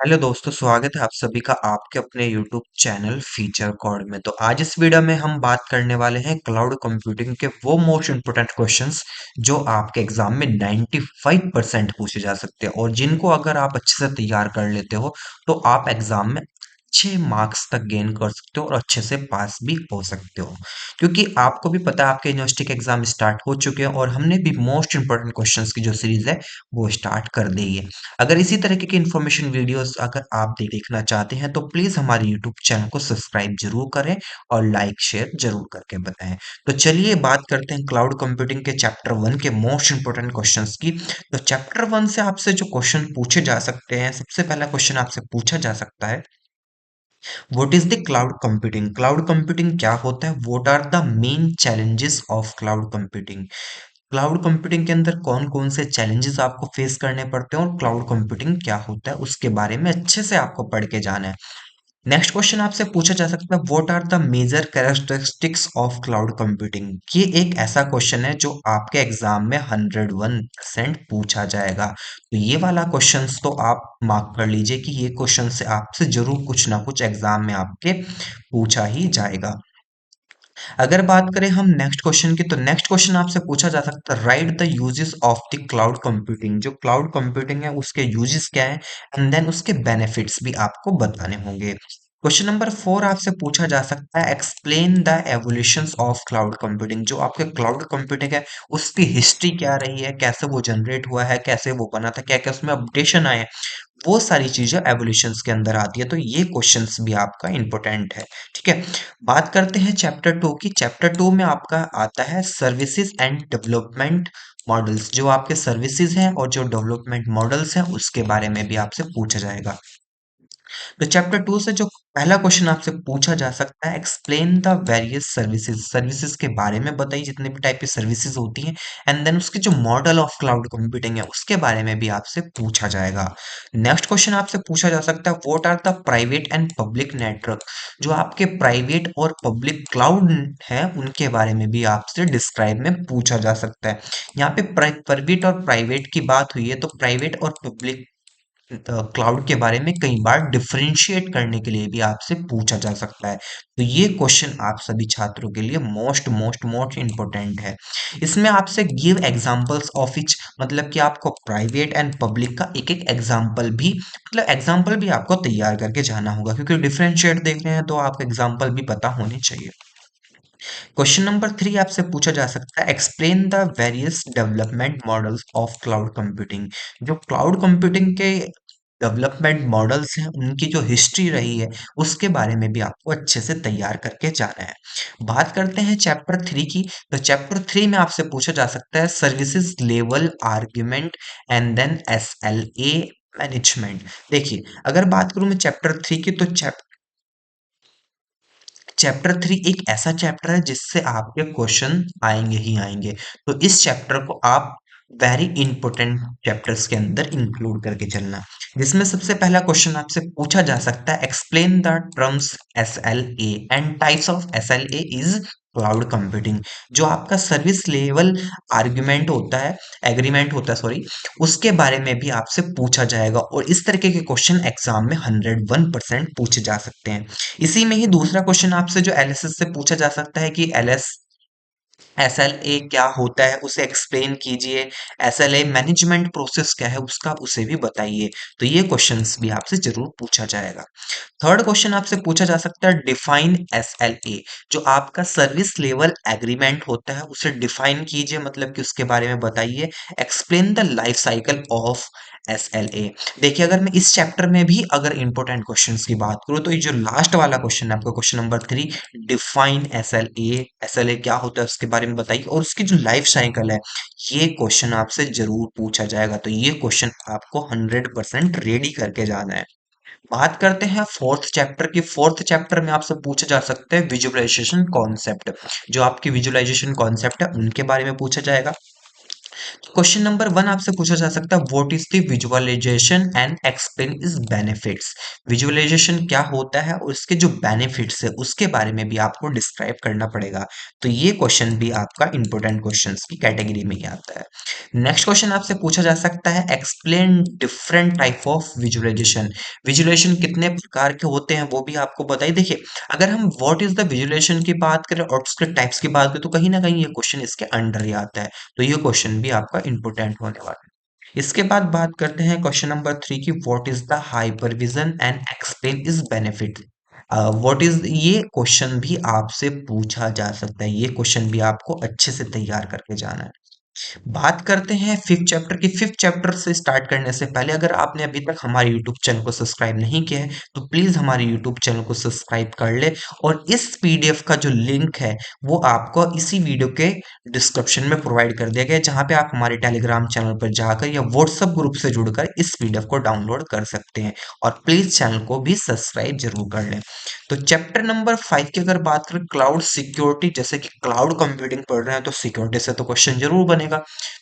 Hello दोस्तों, स्वागत है आप सभी का आपके अपने यूट्यूब चैनल फीचर कोड में। तो आज इस वीडियो में हम बात करने वाले हैं क्लाउड कंप्यूटिंग के वो मोस्ट इंपोर्टेंट क्वेश्चंस जो आपके एग्जाम में 95% पूछे जा सकते हैं और जिनको अगर आप अच्छे से तैयार कर लेते हो तो आप एग्जाम में अच्छे मार्क्स तक गेन कर सकते हो और अच्छे से पास भी हो सकते हो। क्योंकि आपको भी पता है आपके यूनिवर्सिटी के एग्जाम स्टार्ट हो चुके हैं और हमने भी मोस्ट इंपोर्टेंट क्वेश्चंस की जो सीरीज है वो स्टार्ट कर दी है। अगर इसी तरीके की इन्फॉर्मेशन वीडियोस अगर आप देखना चाहते हैं तो प्लीज हमारे यूट्यूब चैनल को सब्सक्राइब जरूर करें और लाइक शेयर जरूर करके बताएं। तो चलिए बात करते हैं क्लाउड कंप्यूटिंग के चैप्टर 1 के मोस्ट इंपोर्टेंट क्वेश्चंस की। तो चैप्टर 1 से आपसे जो क्वेश्चन पूछे जा सकते हैं, सबसे पहला क्वेश्चन आपसे पूछा जा सकता है, what is the cloud computing? Cloud computing क्या होता है? What are the main challenges of cloud computing? Cloud computing के अंदर कौन कौन से चैलेंजेस आपको फेस करने पड़ते हैं और क्लाउड कंप्यूटिंग क्या होता है उसके बारे में अच्छे से आपको पढ़ के जाना है। नेक्स्ट क्वेश्चन आपसे पूछा जा सकता है, what are the major characteristics of cloud computing? ये एक ऐसा क्वेश्चन है जो आपके एग्जाम में 101% पूछा जाएगा। तो ये वाला क्वेश्चन तो आप मार्क कर लीजिए कि ये क्वेश्चन से आपसे जरूर कुछ ना कुछ एग्जाम में आपके पूछा ही जाएगा। अगर बात करें हम नेक्स्ट क्वेश्चन की, तो नेक्स्ट क्वेश्चन आपसे पूछा जा सकता है, right the uses of the cloud computing. जो क्लाउड कंप्यूटिंग है उसके यूजेस क्या है एंड देन उसके बेनिफिट्स भी आपको बताने होंगे। क्वेश्चन नंबर 4 आपसे पूछा जा सकता है, explain the evolution of cloud computing. जो आपके क्लाउड कंप्यूटिंग है उसकी हिस्ट्री क्या रही है, कैसे वो जनरेट हुआ है, कैसे वो बना था, क्या क्या उसमें अपडेशन आए, वो सारी चीजें एवोल्यूशंस के अंदर आती है। तो ये क्वेश्चंस भी आपका इंपॉर्टेंट है। ठीक है, बात करते हैं चैप्टर 2 की। चैप्टर 2 में आपका आता है सर्विसेज एंड डेवलपमेंट मॉडल्स। जो आपके सर्विसेज हैं और जो डेवलपमेंट मॉडल्स हैं उसके बारे में भी आपसे पूछा जाएगा। तो चैप्टर 2 से जो पहला क्वेश्चन आपसे पूछा जा सकता है, explain the various services. Services के बारे में बताइए, जितने भी टाइप की सर्विसेज होती हैं एंड देन उसके जो मॉडल ऑफ क्लाउड कंप्यूटिंग है उसके बारे में भी आपसे पूछा जाएगा। नेक्स्ट क्वेश्चन आपसे पूछा जा सकता है, what are the private and public network? जो आपके प्राइवेट और पब्लिक क्लाउड है उनके बारे में भी आपसे डिस्क्राइब में पूछा जा सकता है। यहाँ पे प्राइवेट और प्राइवेट की बात हुई है तो प्राइवेट और पब्लिक क्लाउड के बारे में कई बार डिफरेंशिएट करने के लिए भी आपसे पूछा जा सकता है। तो ये क्वेश्चन आप सभी छात्रों के लिए मोस्ट मोस्ट मोस्ट इंपॉर्टेंट है। इसमें आपसे गिव एग्जांपल्स ऑफ इच, मतलब कि आपको प्राइवेट एंड पब्लिक का एक एक एग्जांपल भी, मतलब एग्जांपल भी आपको तैयार करके जाना होगा, क्योंकि डिफरेंशिएट देख रहे हैं तो आपको एग्जांपल भी पता होने चाहिए। क्वेश्चन नंबर 3 आपसे पूछा जा सकता है, explain the various development models of cloud computing. जो क्लाउड कंप्यूटिंग के डेवलपमेंट मॉडल्स हैं उनकी जो हिस्ट्री रही है उसके बारे में भी आपको अच्छे से तैयार करके जाना है। बात करते हैं चैप्टर 3 की। तो चैप्टर 3 में आपसे पूछा जा सकता है, services level argument and then SLA management. देखिए, अगर बात करूं मैं चैप्टर 3 की, तो चैप्टर 3 एक ऐसा चैप्टर है जिससे आपके क्वेश्चन आएंगे ही आएंगे। तो इस चैप्टर को आप वेरी इंपॉर्टेंट चैप्टर्स के अंदर इंक्लूड करके चलना। जिसमें सबसे पहला क्वेश्चन आपसे पूछा जा सकता है, explain the terms SLA and types of SLA is cloud computing. जो आपका सर्विस लेवल आर्ग्यूमेंट होता है, एग्रीमेंट होता है सॉरी, उसके बारे में भी आपसे पूछा जाएगा और इस तरीके के क्वेश्चन एग्जाम में 101% पूछे जा सकते हैं। इसी में ही दूसरा क्वेश्चन आपसे जो एलएसएस से पूछा जा सकता है कि एसएलए क्या होता है, उसे एक्सप्लेन कीजिए। एसएलए मैनेजमेंट प्रोसेस क्या है उसका, आप उसे भी बताइए। तो ये क्वेश्चंस भी आपसे जरूर पूछा जाएगा। थर्ड क्वेश्चन आपसे पूछा जा सकता है, डिफाइन SLA। जो आपका सर्विस लेवल एग्रीमेंट होता है उसे डिफाइन कीजिए, मतलब कि उसके बारे में बताइए। Explain the life cycle of SLA। देखिए, अगर मैं इस चैप्टर में भी अगर इंपॉर्टेंट क्वेश्चंस की बात करूं तो ये जो लास्ट वाला क्वेश्चन है आपका क्वेश्चन नंबर 3, डिफाइन SLA क्या होता है उसके बारे में बताइए और उसकी जो लाइफ साइकिल है, ये क्वेश्चन आपसे जरूर पूछा जाएगा। तो ये क्वेश्चन आपको 100% रेडी करके जाना है। बात करते हैं फोर्थ चैप्टर की। फोर्थ चैप्टर में आपसे पूछा जा सकता है विजुअलाइजेशन कॉन्सेप्ट। जो आपकी विजुअलाइजेशन कॉन्सेप्ट है उनके बारे में पूछा जाएगा। क्वेश्चन नंबर वन आपसे पूछा जा सकता है, what is the visualisation and explain is benefits. Visualisation क्या होता है और उसके जो बेनिफिट्स है उसके बारे में भी आपको डिस्क्राइब करना पड़ेगा। तो ये क्वेश्चन भी आपका इंपॉर्टेंट क्वेश्चंस की कैटेगरी में ही आता है। नेक्स्ट क्वेश्चन आपसे पूछा जा सकता है, explain different type of visualisation. Visualisation कितने प्रकार के होते हैं वो भी आपको बताइए। देखिए, अगर हम व्हाट इज द विजुअलाइजेशन की बात करें और उसके टाइप्स की बात करें तो कहीं ना कहीं ये क्वेश्चन इसके अंडर ही आता है। तो ये क्वेश्चन भी आपका इंपॉर्टेंट होने वाला है। इसके बाद बात करते हैं क्वेश्चन नंबर थ्री की, what is the hypervision and explain is benefit. What is, ये क्वेश्चन भी आपसे पूछा जा सकता है। ये क्वेश्चन भी आपको अच्छे से तैयार करके जाना है। बात करते हैं फिफ्थ चैप्टर की। फिफ्थ चैप्टर से स्टार्ट करने से पहले अगर आपने अभी तक हमारे यूट्यूब चैनल को सब्सक्राइब नहीं किया है तो प्लीज हमारे यूट्यूब चैनल को सब्सक्राइब कर ले, और इस पीडीएफ का जो लिंक है वो आपको इसी वीडियो के डिस्क्रिप्शन में प्रोवाइड कर दिया गया है, जहां पे आप हमारे टेलीग्राम चैनल पर जाकर या व्हाट्सएप ग्रुप से जुड़कर इस पीडीएफ को डाउनलोड कर सकते हैं। और प्लीज चैनल को भी सब्सक्राइब जरूर कर लें। तो चैप्टर नंबर 5 की अगर बात करें, क्लाउड सिक्योरिटी, जैसे कि क्लाउड कंप्यूटिंग पढ़ रहे हैं तो सिक्योरिटी से तो क्वेश्चन जरूर बनेगा।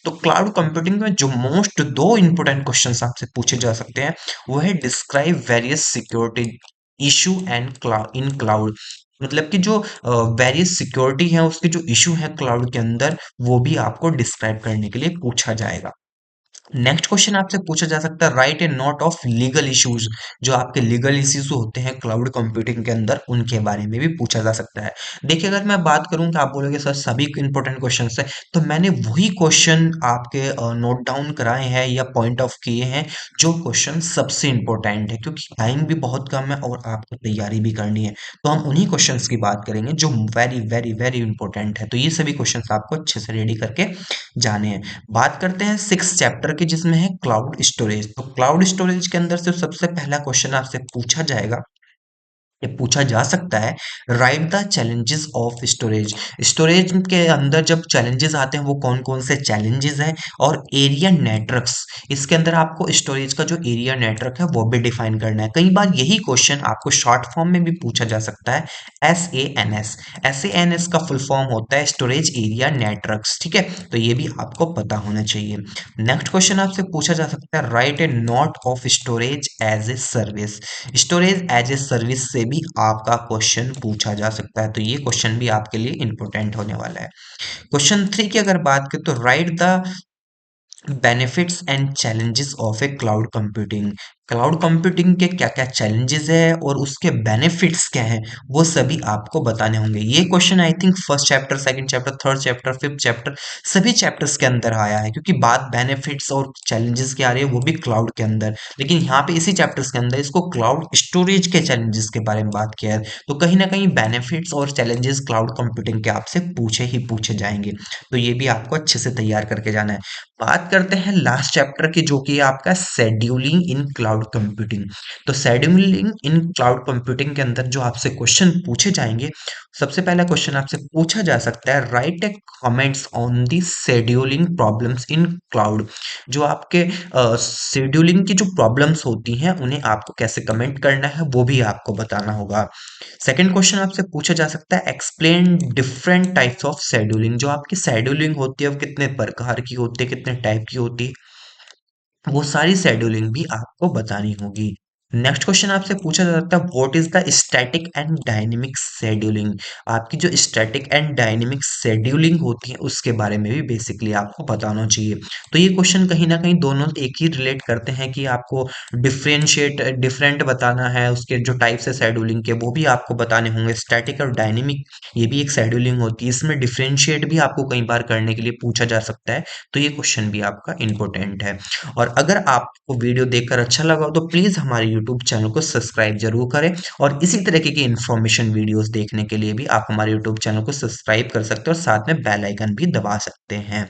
तो क्लाउड कंप्यूटिंग में जो मोस्ट दो इंपोर्टेंट क्वेश्चंस आपसे पूछे जा सकते हैं वो है, describe various security issue and cloud in cloud. मतलब कि जो वेरियस सिक्योरिटी है उसके जो इशू है क्लाउड के अंदर वो भी आपको डिस्क्राइब करने के लिए पूछा जाएगा। नेक्स्ट क्वेश्चन आपसे पूछा जा सकता है, write a note of legal issues. जो आपके लीगल इश्यूज होते हैं क्लाउड कंप्यूटिंग के अंदर उनके बारे में भी पूछा जा सकता है। देखिए, अगर मैं बात करूं कि आप बोलोगे सर सभी इंपॉर्टेंट क्वेश्चन है, तो मैंने वही क्वेश्चन आपके नोट डाउन कराए हैं या पॉइंट ऑफ किए हैं जो क्वेश्चन सबसे इंपॉर्टेंट है, क्योंकि टाइम भी बहुत कम है और आपको तैयारी भी करनी है। तो हम उन्हीं क्वेश्चंस की बात करेंगे जो वेरी वेरी वेरी इंपॉर्टेंट है। तो ये सभी क्वेश्चंस आपको अच्छे से रेडी करके जाने हैं। बात करते हैं सिक्स चैप्टर की, जिसमें है क्लाउड स्टोरेज। तो क्लाउड स्टोरेज के अंदर से सबसे पहला क्वेश्चन आपसे पूछा जाएगा, ये पूछा जा सकता है, right the challenges of storage. Storage के अंदर जब चैलेंजेस आते हैं वो कौन कौन से चैलेंजेस हैं, और एरिया नेटवर्क्स, इसके अंदर आपको स्टोरेज का जो एरिया नेटवर्क है वो भी डिफाइन करना है। कई बार यही क्वेश्चन आपको शॉर्ट फॉर्म में भी पूछा जा सकता है, एस ए एन एस का फुल फॉर्म होता है स्टोरेज एरिया नेटवर्क्स। ठीक है, तो ये भी आपको पता होना चाहिए। नेक्स्ट क्वेश्चन आपसे पूछा जा सकता है, write a note of storage as a service. Storage as a service से भी आपका क्वेश्चन पूछा जा सकता है। तो ये क्वेश्चन भी आपके लिए इंपॉर्टेंट होने वाला है। क्वेश्चन थ्री की अगर बात करें तो, right the benefits and challenges of A cloud computing. Cloud computing के क्या क्या चैलेंजेस है और उसके बेनिफिट्स क्या हैं वो सभी आपको बताने होंगे। ये question I think first chapter, second chapter, third chapter, fifth chapter सभी चैप्टर्स के अंदर आया है, क्योंकि बात बेनिफिट्स और चैलेंजेस की आ रही है वो भी क्लाउड के अंदर, लेकिन यहाँ पे इसी चैप्टर्स के अंदर इसको क्लाउड स्टोरेज के चैलेंजेस के बारे में बात किया है। तो कहीं ना कहीं बेनिफिट्स और चैलेंजेस क्लाउड कंप्यूटिंग के आपसे पूछे ही पूछे जाएंगे। तो ये भी आपको अच्छे से तैयार करके जाना है। बात करते हैं लास्ट चैप्टर की, जो कि है आपका शेड्यूलिंग इन क्लाउड कंप्यूटिंग। तो शेड्यूलिंग इन क्लाउड कंप्यूटिंग के अंदर जो आपसे क्वेश्चन पूछे जाएंगे, सबसे पहला क्वेश्चन आपसे पूछा जा सकता है, write A comments on the scheduling problems in cloud. जो आपके शेड्यूलिंग की जो प्रॉब्लम्स होती हैं उन्हें आपको कैसे कमेंट करना है वो भी आपको बताना होगा। सेकंड क्वेश्चन आपसे पूछा जा सकता है, explain different types of scheduling. जो आपकी शेड्यूलिंग होती है वो कितने प्रकार की होती है, कितने टाइप की होती है, वो सारी शेड्यूलिंग भी आपको बतानी होगी। नेक्स्ट क्वेश्चन आपसे पूछा जा सकता है, what is the static and dynamic scheduling. आपकी जो स्टैटिक एंड डायनेमिक शेड्यूलिंग होती है उसके बारे में भी बेसिकली आपको बताना चाहिए। तो ये क्वेश्चन कहीं ना कहीं दोनों एक ही रिलेट करते हैं कि आपको डिफरेंशिएट डिफरेंट बताना है, उसके जो टाइप्स है शेड्यूलिंग के वो भी आपको बताने होंगे। स्टैटिक और डायनेमिक ये भी एक शेड्यूलिंग होती है, इसमें डिफरेंशिएट भी आपको कई बार करने के लिए पूछा जा सकता है। तो ये क्वेश्चन भी आपका इंपॉर्टेंट है। और अगर आपको वीडियो देखकर अच्छा लगा हो तो प्लीज़ हमारे यूट्यूब चैनल को सब्सक्राइब जरूर करें, और इसी तरीके की इन्फॉर्मेशन वीडियोस देखने के लिए भी आप हमारे यूट्यूब चैनल को सब्सक्राइब कर सकते हैं और साथ में बेल आइकन भी दबा सकते हैं।